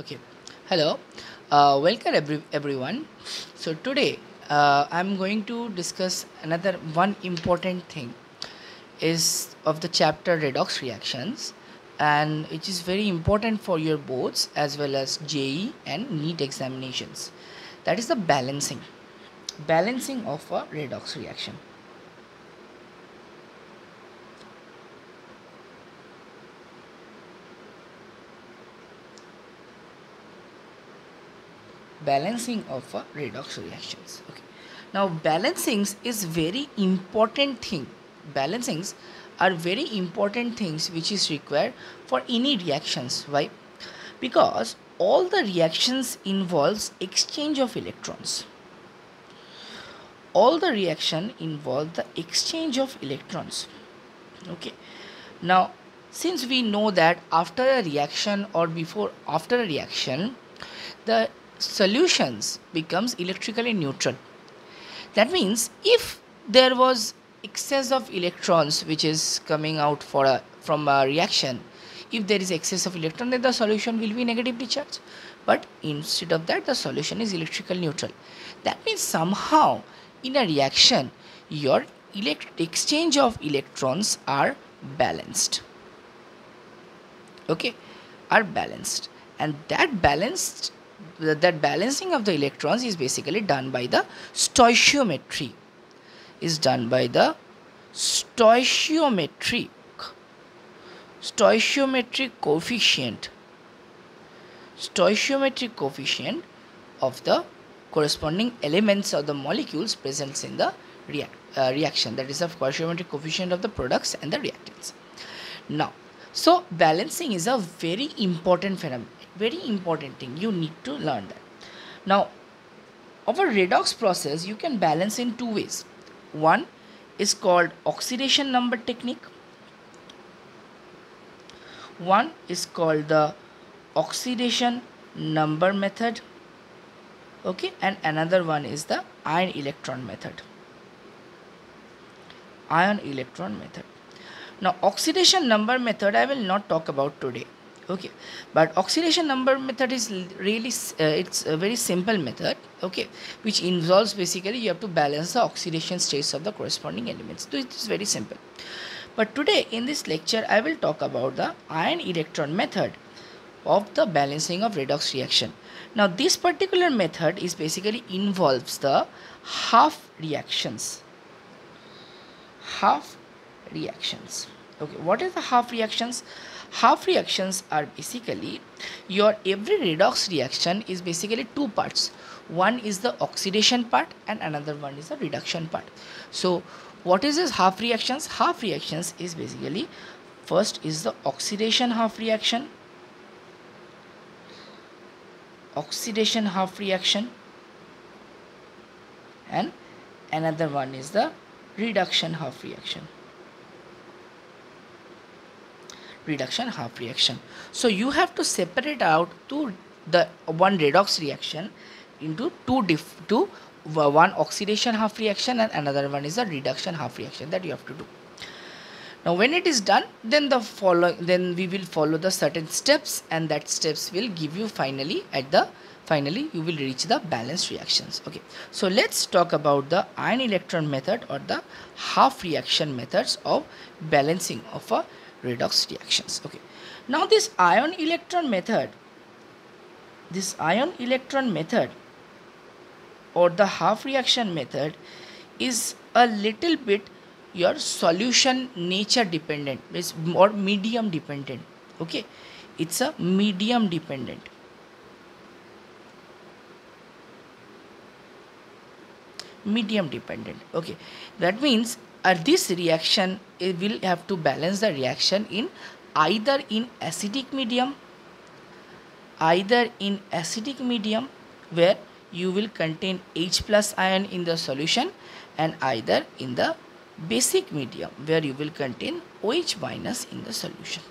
Okay. Hello. Welcome everyone. So today I'm going to discuss another one important thing is of the chapter redox reactions, and which is very important for your boards as well as JE and NEET examinations. That is the balancing of a redox reaction. Balancing of redox reactions. Okay, now balancings is very important thing. Balancings are very important things which is required for any reactions. Why? Because all the reactions involves exchange of electrons. All the reaction involve the exchange of electrons. Okay, now since we know that after a reaction or before after a reaction, the solutions becomes electrically neutral. That means if there was excess of electrons which is coming out from a reaction, if there is excess of electron, then the solution will be negatively charged. But instead of that, the solution is electrical neutral. That means somehow in a reaction, your exchange of electrons are balanced. Okay, are balanced, and that balancing of the electrons is basically done by the stoichiometry. Is done by the stoichiometric coefficient of the corresponding elements of the molecules present in the reaction. That is the stoichiometric coefficient of the products and the reactants. Now, so balancing is a very important phenomenon, very important thing. You need to learn that. Now, of a redox process, you can balance in two ways. One is called oxidation number technique. One is called the oxidation number method. Okay, and another one is the ion electron method. Now, oxidation number method I will not talk about today. Okay, but oxidation number method is really it's a very simple method. Okay, which involves basically you have to balance the oxidation states of the corresponding elements. So it is very simple. But today in this lecture I will talk about the ion electron method of the balancing of redox reaction. Now this particular method is basically involves the half reactions. Okay, what is the half reactions? Half reactions are basically your every redox reaction is basically two parts. One is the oxidation part and another one is the reduction part. So what is this half reactions? Half reactions is basically first is the oxidation half reaction, and another one is the reduction half reaction. So you have to separate out the one redox reaction into one oxidation half reaction and another one is a reduction half reaction that you have to do. Now when it is done, then we will follow the certain steps, and that steps will give you finally you will reach the balanced reactions. Okay, so let's talk about the ion electron method or the half reaction methods of balancing of a redox reactions. Okay, now this ion electron method or the half reaction method is a little bit your solution nature dependent, or medium dependent. Okay, it's a medium dependent. Okay, that means this reaction will have to balance the reaction in either in acidic medium where you will contain H plus ion in the solution, and either in the basic medium where you will contain OH minus in the solution.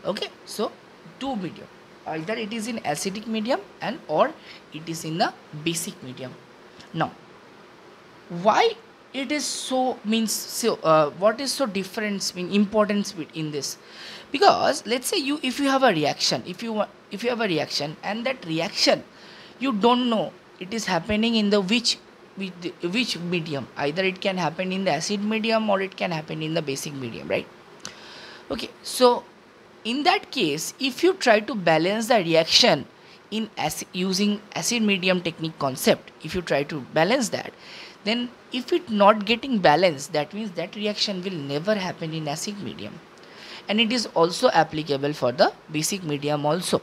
Okay, so two medium, either it is in acidic medium or it is in the basic medium. Now why it is so means so what is so difference mean importance in this? Because let's say you, if you have a reaction, if you have a reaction, and that reaction you don't know it is happening in the which medium. Either it can happen in the acid medium or it can happen in the basic medium, right? Okay, so in that case, if you try to balance the reaction in using acid medium technique concept, if you try to balance that, then if it not getting balanced, that means that reaction will never happen in acid medium, and it is also applicable for the basic medium also.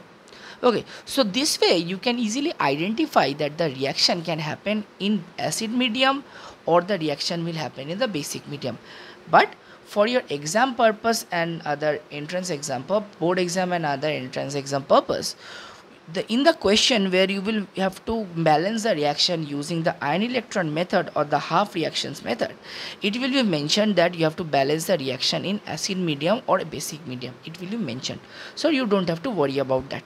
Okay, so this way you can easily identify that the reaction can happen in acid medium or the reaction will happen in the basic medium. But for your exam purpose and other entrance exam, board exam and other entrance exam purpose, in the question where you will have to balance the reaction using the ion electron method or the half reactions method, it will be mentioned that you have to balance the reaction in acid medium or a basic medium. It will be mentioned, so you don't have to worry about that.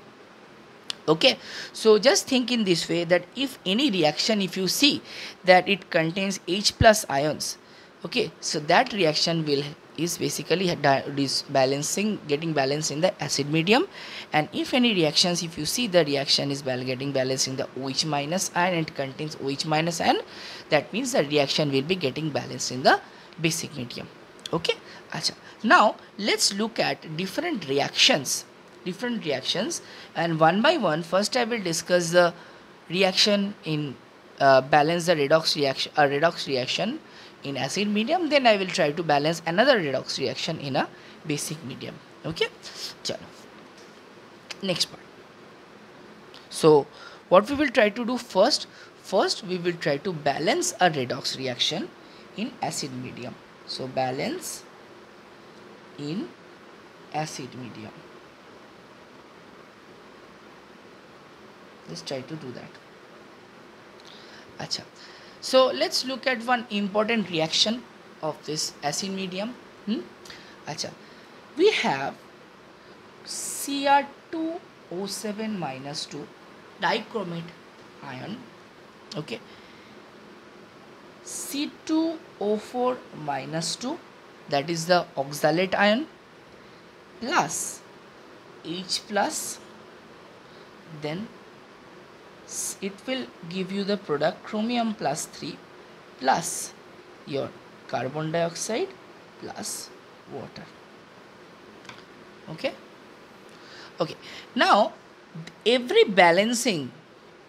Okay, so just think in this way, that if any reaction, if you see that it contains H plus ions, okay, so that reaction will is basically balancing, getting balanced in the acid medium. And if any reactions, if you see the reaction is getting balanced in the OH minus ion and it contains OH minus ion, that means the reaction will be getting balanced in the basic medium. Okay, Acha. Now let's look at different reactions, and one by one. First I will discuss the reaction in balance the redox reaction in acid medium, then I will try to balance another redox reaction in a basic medium. Okay, chalo. Next part. So what we will try to do first we will try to balance a redox reaction in acid medium. So balance in acid medium. Let's try to do that. Acha. So let's look at one important reaction of this acid medium. Acha. We have Cr2O7 minus 2 dichromate ion. Okay. C2O4 minus 2, that is the oxalate ion, plus H plus, then it will give you the product chromium plus 3 plus your carbon dioxide plus water. Okay, now every balancing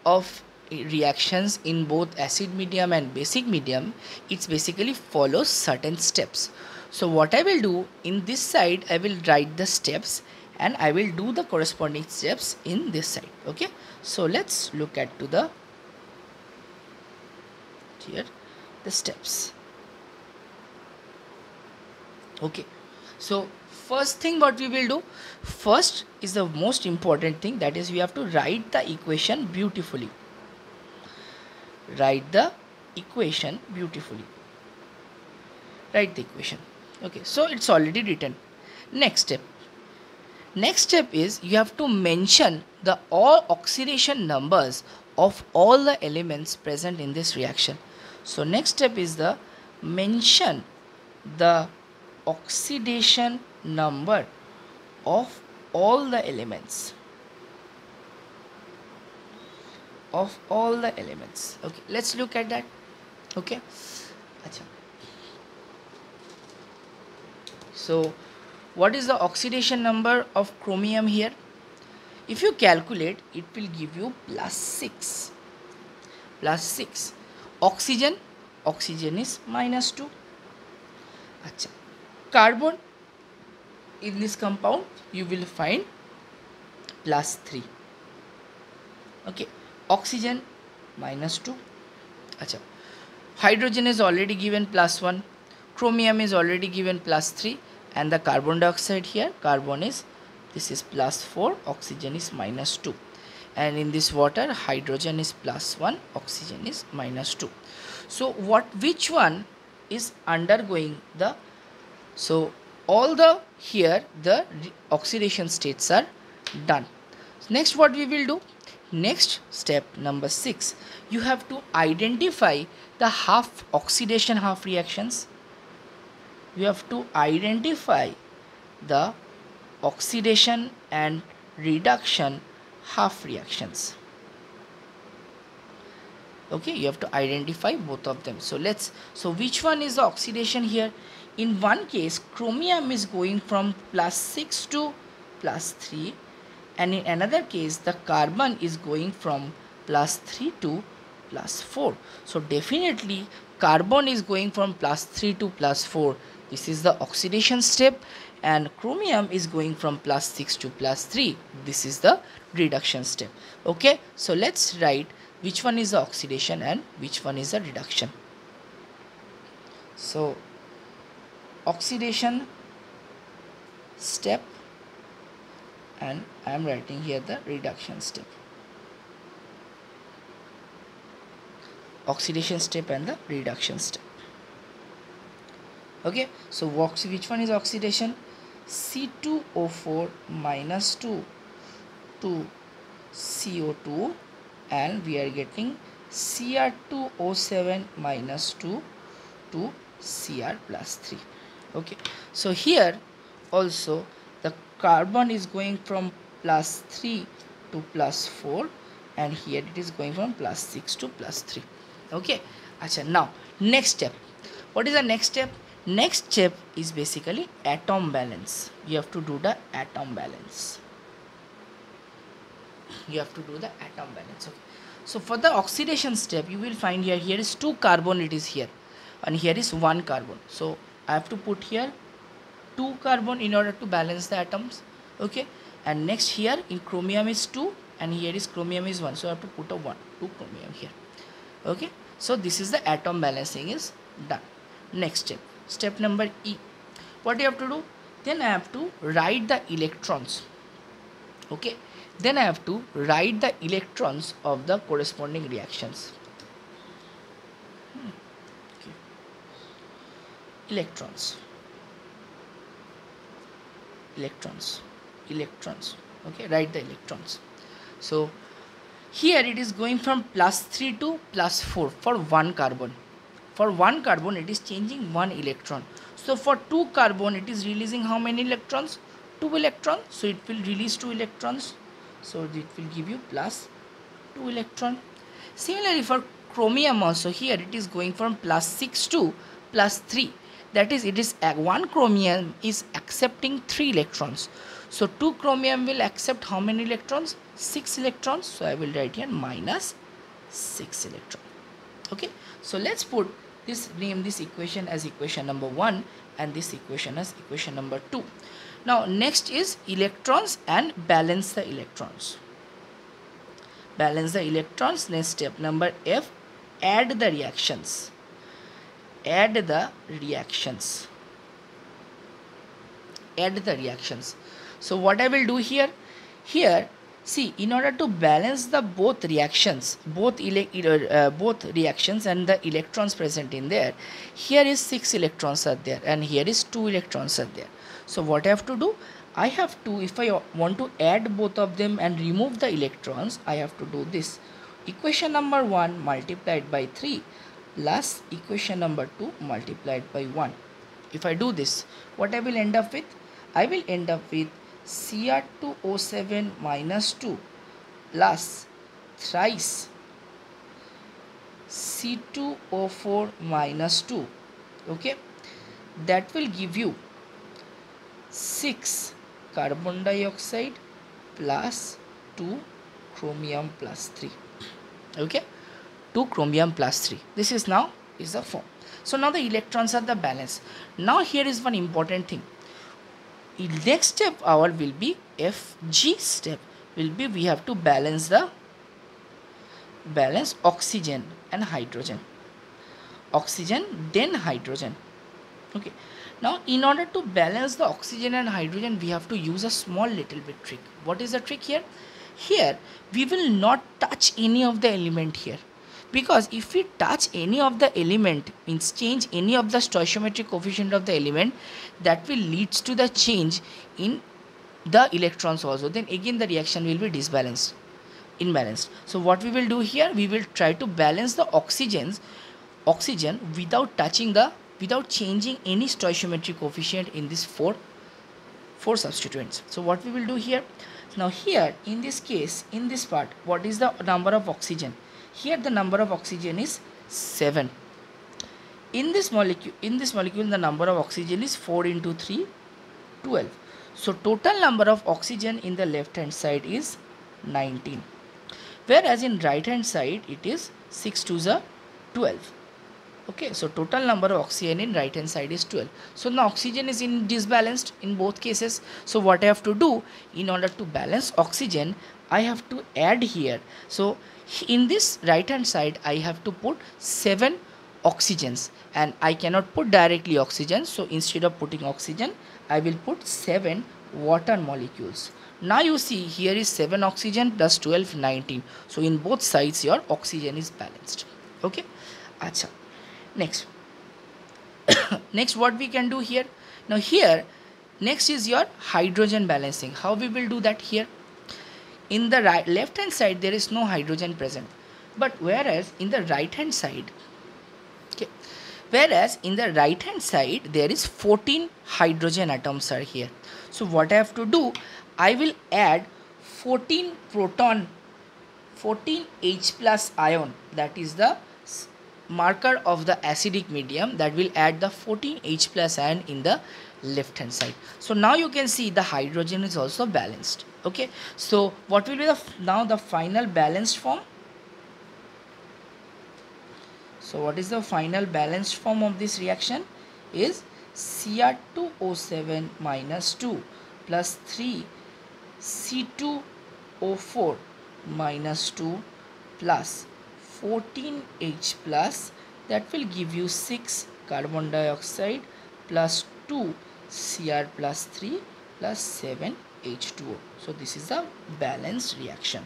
of reactions in both acid medium and basic medium, it's basically follows certain steps. So what I will do in this side, I will write the steps and I will do the corresponding steps in this side. Okay, so let's look at to the here the steps. Okay, so first thing what we will do first is the most important thing, that is we have to write the equation beautifully. Write the equation beautifully. Write the equation. Okay, so it's already written. Next step is you have to mention the all oxidation numbers of all the elements present in this reaction. So next step is the mention the oxidation number of all the elements. Okay, let's look at that. Okay, Achha. So what is the oxidation number of chromium here? If you calculate, it will give you plus 6. Oxygen is minus 2. Achha. Carbon in this compound you will find plus 3. Okay, oxygen minus 2. Achha. Hydrogen is already given plus 1. Chromium is already given plus 3. And the carbon dioxide here, carbon is, this is plus 4, oxygen is minus 2. And in this water, hydrogen is plus 1, oxygen is minus 2. So which one is undergoing the, so all the here the oxidation states are done. Next what we will do, Next step number 6, you have to identify the half oxidation half reactions. You have to identify the oxidation and reduction half reactions. Okay, you have to identify both of them. So which one is the oxidation here? In one case, chromium is going from +6 to +3, and in another case the carbon is going from +3 to +4. So definitely carbon is going from +3 to +4. This is the oxidation step, and chromium is going from +6 to +3. This is the reduction step. Okay, so let's write which one is the oxidation and which one is the reduction. So oxidation step, and I am writing here the reduction step. Oxidation step and the reduction step. Okay, so which one is oxidation? C2O4 minus 2 to CO2, and we are getting Cr2O7 minus 2 to Cr plus 3. Okay, so here also the carbon is going from +3 to +4, and here it is going from +6 to +3. Okay, acha, now next step. What is the next step? Next step is basically atom balance. You have to do the atom balance. You have to do the atom balance. Okay, so for the oxidation step, you will find here is 2 carbon, it is here, and here is 1 carbon. So I have to put here 2 carbon in order to balance the atoms. Okay, and next here in chromium is 2, and here is chromium is 1, so I have to put a 2 chromium here. Okay, so this is the atom balancing is done. Next step, step number E. What you have to do? Then I have to write the electrons. Okay, then I have to write the electrons of the corresponding reactions. Okay. Electrons. Okay, write the electrons. So here it is going from +3 to +4 for 1 carbon. For 1 carbon it is changing 1 electron. So for 2 carbon it is releasing how many electrons? 2 electrons. So it will release 2 electrons. So it will give you +2 electron. Similarly for chromium also, here it is going from +6 to +3. That is, it is 1 chromium is accepting 3 electrons. So 2 chromium will accept how many electrons? 6 electrons. So I will write here -6 electron. Okay, so let's put this, name this equation as equation number 1 and this equation as equation number 2. Now next is electrons and balance the electrons. Balance the electrons. Next step number F, add the reactions. Add the reactions. Add the reactions. So what I will do here? Here, see, in order to balance the both reactions, both reactions and the electrons present in there, here is 6 electrons are there and here is 2 electrons are there. So what I have to do? I have to, if I want to add both of them and remove the electrons, I have to do this. Equation number 1 multiplied by 3 plus equation number 2 multiplied by 1. If I do this, what I will end up with? I will end up with Cr2O7 minus 2 plus thrice C2O4 minus 2. Okay, that will give you 6 carbon dioxide plus 2 chromium plus 3. Okay, 2 chromium plus 3. This is now is the form. So now the electrons are the balance. Now here is one important thing. Next step our will be FG step, will be we have to balance oxygen and hydrogen. Oxygen then hydrogen. Okay, now in order to balance the oxygen and hydrogen, we have to use a small little bit trick. What is the trick here? Here we will not touch any of the element here, because if we touch any of the element, means change any of the stoichiometric coefficient of the element, that will leads to the change in the electrons also. Then again the reaction will be disbalanced. imbalanced. So what we will do here, we will try to balance the oxygen without without changing any stoichiometric coefficient in these four substituents. So what we will do here, now here in this case, in this part, what is the number of oxygen? Here the number of oxygen is 7. In this molecule the number of oxygen is 4 into 3, 12. So total number of oxygen in the left hand side is 19, whereas in right hand side it is 6 to the 12. Okay, so total number of oxygen in right hand side is 12. So the oxygen is in disbalanced in both cases. So what I have to do, in order to balance oxygen, I have to add here. So in this right hand side I have to put 7 oxygens, and I cannot put directly oxygen. So instead of putting oxygen, I will put 7 water molecules. Now you see here is 7 oxygen plus 12, 19. So in both sides your oxygen is balanced. Okay, acha. Next next what we can do here, now here next is your hydrogen balancing. How we will do that? Here in the left hand side there is no hydrogen present, but whereas in the right hand side, okay, whereas in the right hand side there is 14 hydrogen atoms are here. So what I have to do, I will add 14 proton, 14 H plus ion, that is the marker of the acidic medium, that will add the 14 H plus ion in the left hand side. So now you can see the hydrogen is also balanced. Okay, so what will be now the final balanced form? So what is the final balanced form of this reaction? Is Cr2O7 minus 2 plus 3 C2O4 minus 2 plus 14H plus, that will give you 6 carbon dioxide plus 2 Cr plus 3 plus 7 H2O. So this is the balanced reaction.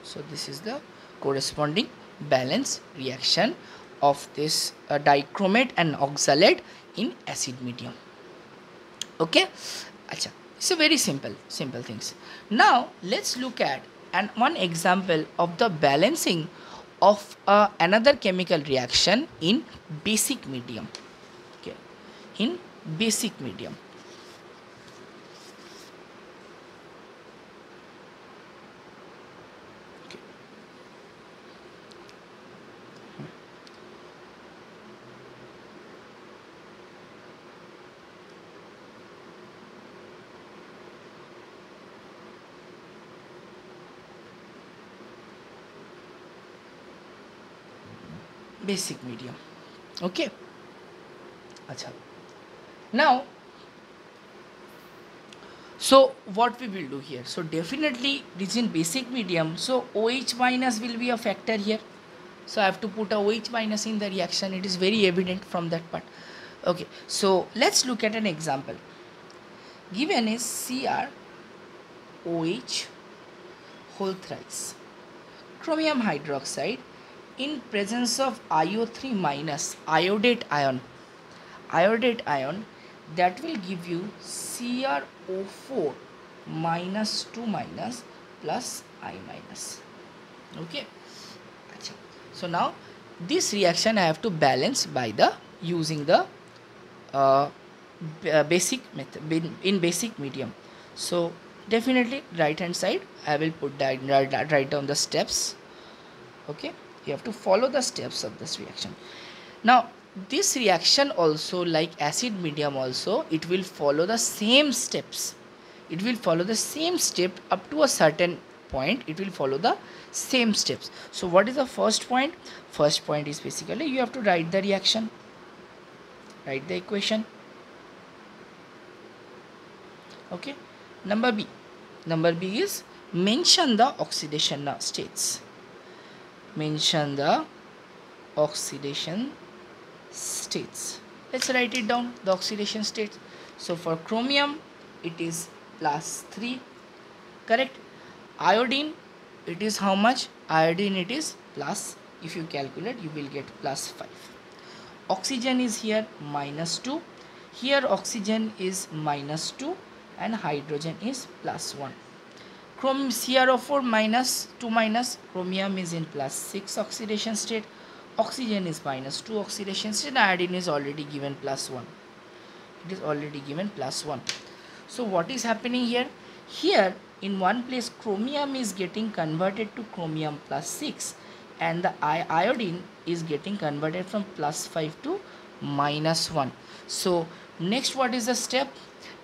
So this is the corresponding balanced reaction of this dichromate and oxalate in acid medium. Okay, acha. It's a very simple things. Now let's look at one example of the balancing of another chemical reaction in basic medium. Okay, in basic medium. Okay. Basic medium. Okay, acha. Now so what we will do here, so definitely this in basic medium, so OH minus will be a factor here. So I have to put a OH minus in the reaction. It is very evident from that part. Okay, so let's look at an example. Given is CrOH whole thrice chromium hydroxide in presence of IO3 minus iodate ion, that will give you CrO4 minus 2 minus plus I minus. Okay, so now this reaction I have to balance by the using the basic method in basic medium. So definitely right hand side I will put write down the steps. Okay, you have to follow the steps of this reaction. Now this reaction also, like acid medium also, it will follow the same steps. It will follow the same step up to a certain point. It will follow the same steps. So what is the first point? First point is basically you have to write the reaction, write the equation. Okay, number B is mention the oxidation states. Mention the oxidation states. Let's write it down, the oxidation states. So for chromium it is +3, correct. Iodine, it is how much? Iodine it is plus, if you calculate you will get +5. Oxygen is here -2, here oxygen is -2 and hydrogen is +1. CrO4 minus 2 minus, chromium is in plus 6 oxidation state, oxygen is minus 2 oxidation state, iodine is already given plus 1. It is already given plus 1. So what is happening here? Here in one place chromium is getting converted to chromium plus 6 and the iodine is getting converted from plus 5 to minus 1. So next what is the step?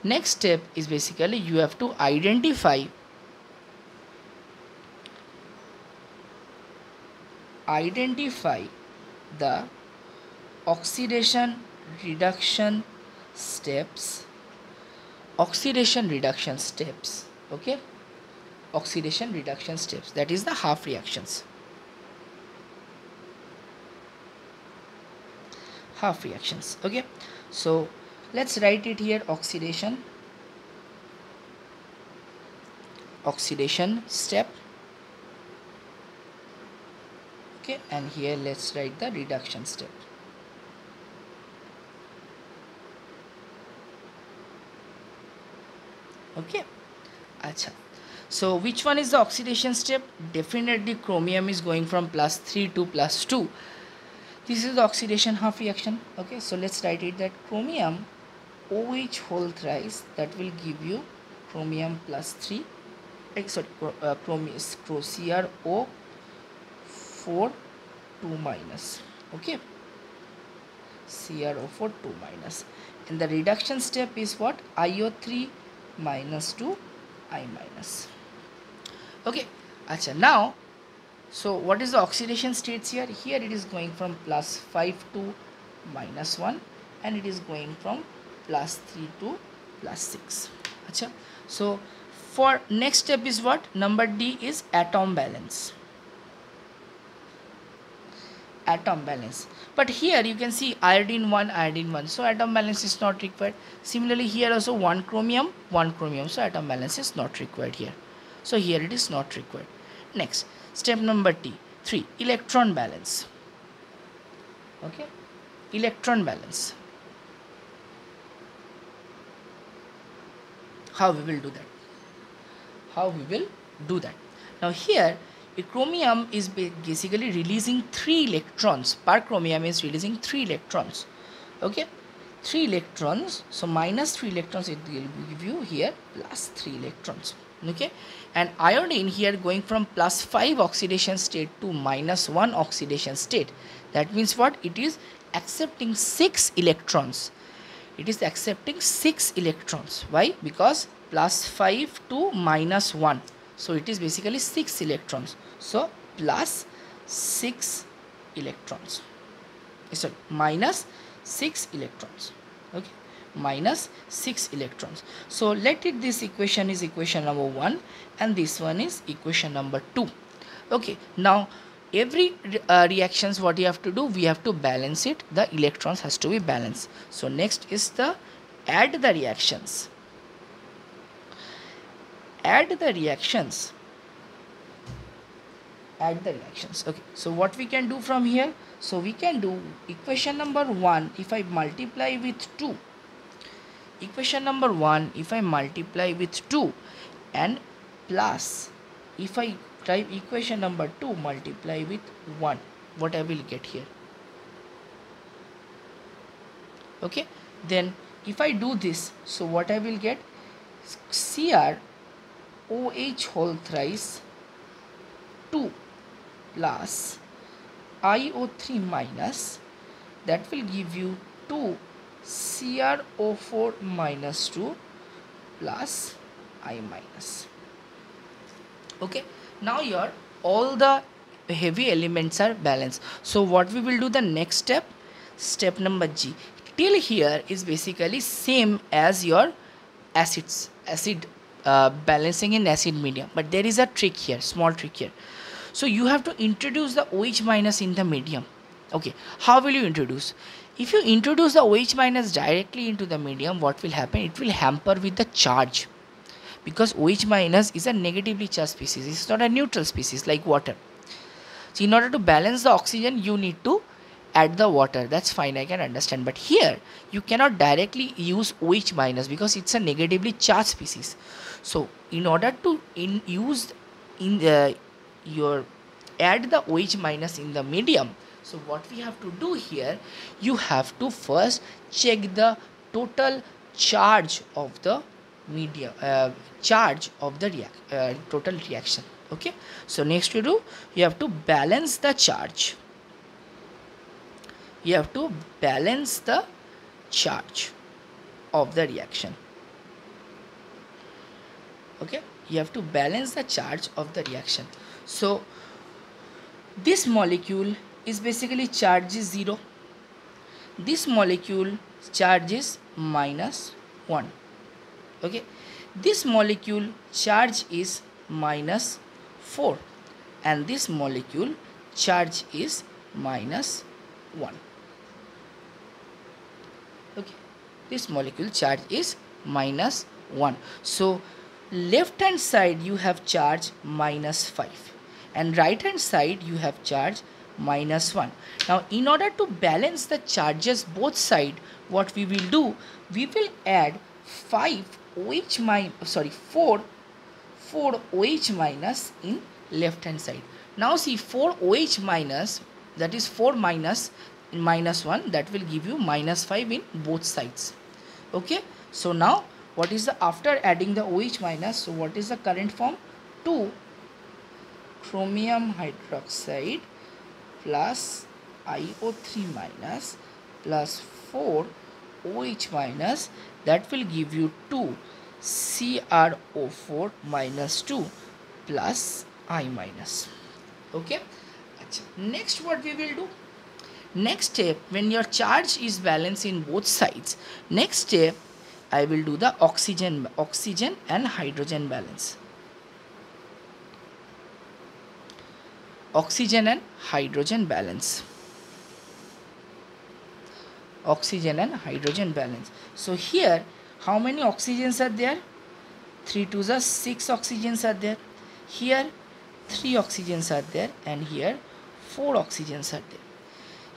Next step is basically you have to identify the oxidation reduction steps. Okay, oxidation reduction steps, that is the half reactions. Okay, so let's write it here. Oxidation step. Okay, and here let's write the reduction step. Okay, acha. So which one is the oxidation step? Definitely chromium is going from plus 3 to plus 2. This is the oxidation half reaction. Okay, so let's write it that chromium OH whole thrice, that will give you chromium plus 3, CrO4 2 minus. Okay, CrO4 2 minus, and the reduction step is what? IO3 minus to I minus. Okay, acha. Now, so what is the oxidation states here? Here it is going from plus 5 to minus 1 and it is going from plus 3 to plus 6. Acha. So for next step is what? Number D is atom balance. But here you can see iodine 1, so atom balance is not required. Similarly here also 1 chromium, so atom balance is not required here. So here it is not required. Next, step number 3, electron balance. Okay, electron balance. How we will do that? Now here a chromium is basically releasing 3 electrons. Per chromium is releasing 3 electrons. Okay, 3 electrons. So minus 3 electrons, it will give you here plus 3 electrons. Okay, and iodine here going from plus 5 oxidation state to minus 1 oxidation state. That means what? It is accepting 6 electrons. Why? Because plus 5 to minus 1. So it is basically 6 electrons. So plus 6 electrons. Sorry, minus 6 electrons. Okay, minus 6 electrons. So let it, this equation is equation number 1 and this one is equation number 2. Okay, now every reactions what you have to do, we have to balance it. The electrons has to be balanced. So next is the add the reactions. Okay, so what we can do from here? So we can do equation number 1 if I multiply with 2. And plus if I type equation number 2 multiply with 1, what I will get here? Okay, then if I do this, so what I will get? CrOH whole thrice 2 plus IO3 minus, that will give you 2 CrO4 minus 2 plus I minus. Okay, now your all the heavy elements are balanced. So what we will do the next step number G. Till here is basically same as your acid balancing in acid medium, but there is a trick here, small trick here. So you have to introduce the OH minus in the medium. Okay, how will you introduce? If you introduce the OH minus directly into the medium, what will happen? It will hamper with the charge, because OH minus is a negatively charged species. It's not a neutral species like water. So in order to balance the oxygen, you need to add the water, that's fine, I can understand. But here you cannot directly use OH minus because it's a negatively charged species. So in order to use in the your add the OH minus in the medium, so what we have to do here, you have to first check the total charge of the medium, charge of the total reaction. Okay, so next you do, you have to balance the charge. You have to balance the charge of the reaction. Okay, you have to balance the charge of the reaction. So this molecule is basically charge is 0. This molecule charge is -1. Okay, this molecule charge is -4 and this molecule charge is -1. Okay, this molecule charge is -1. So left hand side you have charge -5 and right hand side you have charge -1. Now in order to balance the charges both side, what we will do, we will add 4 OH minus in left hand side. Now see, 4 OH minus, that is 4 minus -1, that will give you -5 in both sides. Okay, so now what is the, after adding the OH minus, so what is the current form? 2 chromium hydroxide plus IO3 minus plus 4 OH minus, that will give you 2 CrO4 minus 2 plus I minus. Okay, next what we will do, next step, when your charge is balanced in both sides, next step I will do the oxygen and hydrogen balance. Oxygen and hydrogen balance. Oxygen and hydrogen balance. So here how many oxygens are there? 3 to the 6 oxygens are there. Here 3 oxygens are there and here 4 oxygens are there.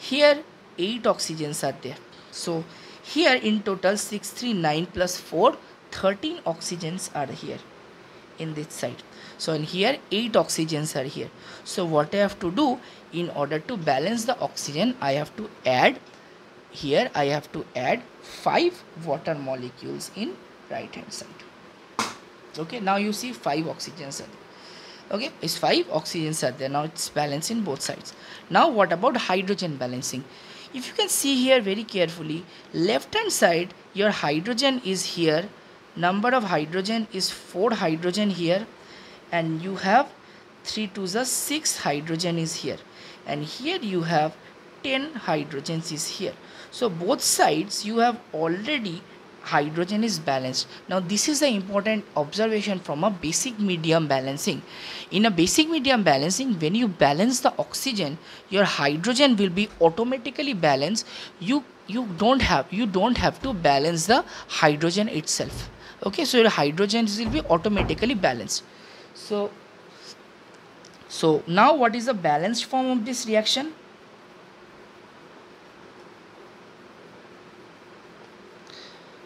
Here 8 oxygens are there. So here in total 6, 3, 9 plus 4, 13 oxygens are here in this side. So in here 8 oxygens are here. So what I have to do, in order to balance the oxygen, I have to add, here I have to add 5 water molecules in right hand side. Okay, now you see 5 oxygens are there. Okay, it's 5 oxygens are there. Now it's balanced in both sides. Now what about hydrogen balancing? If you can see here very carefully, left hand side your hydrogen is here, number of hydrogen is 4 hydrogen here, and you have 3 to the 6 hydrogen is here, and here you have 10 hydrogens is here. So both sides you have already hydrogen is balanced. Now this is the important observation from a basic medium balancing. In a basic medium balancing, when you balance the oxygen, your hydrogen will be automatically balanced. You don't have to balance the hydrogen itself. Okay, so your hydrogen will be automatically balanced. So now what is the balanced form of this reaction?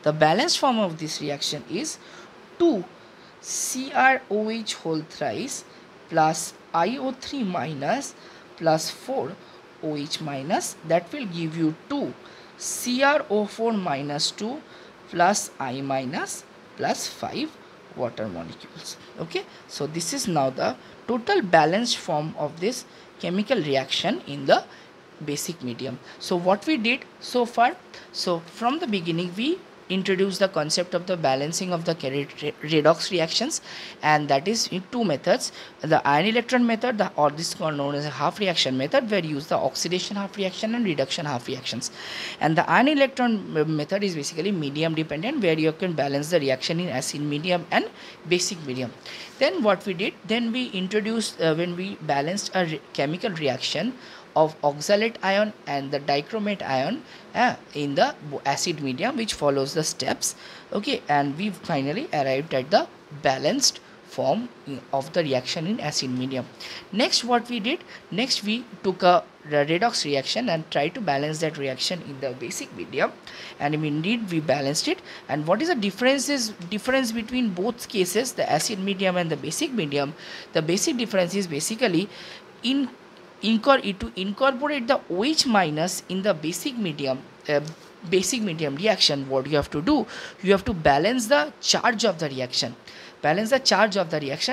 The balanced form of this reaction is 2 CrOH whole thrice plus IO3 minus plus 4 OH minus, that will give you 2 CrO4 minus 2 plus I minus plus 5 water molecules. Okay, so this is now the total balanced form of this chemical reaction in the basic medium. So what we did so far, so from the beginning we introduce the concept of the balancing of the redox reactions, and that is in 2 methods, the ion electron method, or this is known as a half reaction method, where you use the oxidation half reaction and reduction half reactions. And the ion electron method is basically medium dependent, where you can balance the reaction in acid medium and basic medium. Then what we did, then we introduced when we balanced a chemical reaction of oxalate ion and the dichromate ion in the acid medium, which follows the steps. Okay, and we finally arrived at the balanced form of the reaction in acid medium. Next what we did, next we took a redox reaction and try to balance that reaction in the basic medium, and indeed we balanced it. And what is the difference between both cases, the acid medium and the basic medium? The basic difference is basically to incorporate the OH minus in the basic medium reaction. What you have to do, you have to balance the charge of the reaction,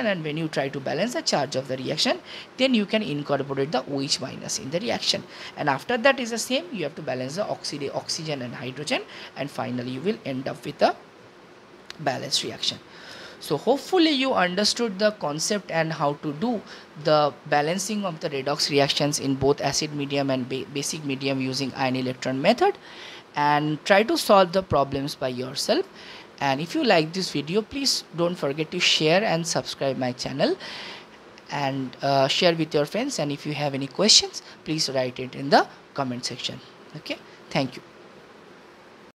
and when you try to balance the charge of the reaction, then you can incorporate the OH minus in the reaction, and after that is the same, you have to balance the oxygen and hydrogen, and finally you will end up with a balanced reaction. So hopefully you understood the concept and how to do the balancing of the redox reactions in both acid medium and basic medium using ion electron method, and try to solve the problems by yourself. And if you like this video, please don't forget to share and subscribe my channel, and share with your friends. And if you have any questions, please write it in the comment section. Okay, thank you.